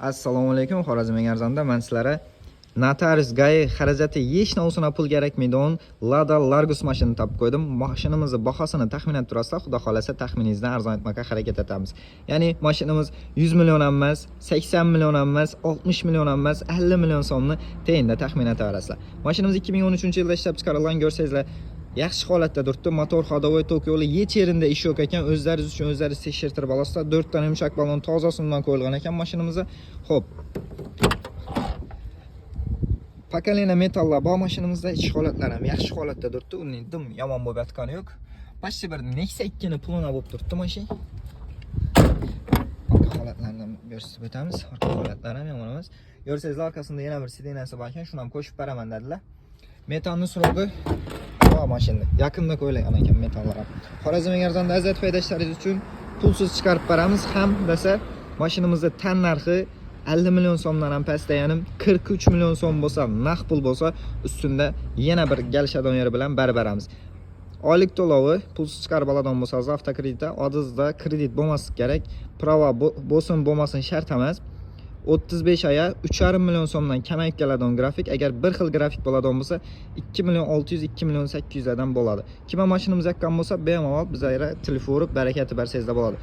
Assalomu alaykum, Xorazmning arzonda men sizlarga notarius gai xarajati hech narsani pul kerakmaydigan Lada Largus mashinani topib qo'ydim. Mashinamizning bahosini taxmin etib turasizlar, xudo xolasa taxminingizdan arzon etmoqqa harakat etamiz. Ya'ni mashinamiz 100 million emas, 80 million emas, 60 million emas, 50 million so'mni teyinda taxmin etaverasizlar. Mashinamiz 2013-yilda ishlab chiqarilgan, ko'rsangizlar yaxshi holatda turibdi. Motor xodovoy tok yo'li hech yerinde ish yo'q ekan. O'zlaringiz uchun o'zlaringiz tekshirtirib olasizlar. 4 ta yumshoq balon tozasidan qo'yilgan ekan mashinamizga. Xo'p. Pakalena metallar bor mashinamizda, ichki holatlar ham yaxshi holatda turibdi. Uning dim yomon bo'lib yotgani yo'q. Почти bir Nexia 2 ni pulini bo'lib turibdi mashina. Orqa holatlarni ko'rsatib o'tamiz. Orqa holatlari ham yomon emas. Ko'rsangizlar, orqasida yana bir sidenasi bor ekan, shuni ham qo'shib beraman dedilar. Metanni surog'i bor mashinada. Yaqinda qo'yilgan ekan metallar ham. Xorazmning arzonda azat foyda ishlaringiz uchun pulsiz chiqarib beramiz. Ham desa, mashinamizda tan narxi 50 million so'mdan ham pastda, ya'ni 43 million so'm bo'lsa, naqd pul bo'lsa, ustunda yana bir galshadon yeri bilan beramiz. Oylik to'lovi pulsiz chiqarib oladigan bo'lsangiz, avtokreditda odizda kredit bo'lmasi kerak. Prava bo'lsin bo'lmasin shart emas. 35 aya 3,5 million so'mdan kamayib keladigan grafik. Agar bir xil grafik bo'ladigan bo'lsa, 2 million 600, 2 million 800 dan bo'ladi. Kimga mashinamiz yoqqan bo'lsa, bemalol bizga telefon urib barakati bersangizda bo'ladi.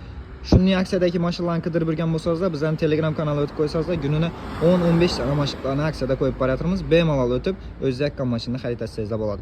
Shunday aksiyadagi mashinalarni qidirib bilgan bo'lsangizlar, bizning Telegram kanaliga o'tib qo'ysangizlar, kunini 10-15 ta mashinalarni aksiyada qo'yib boratirmiz. Bemalol o'tib, o'zingiz yoqqan mashinani xarid etsangizlar bo'ladi.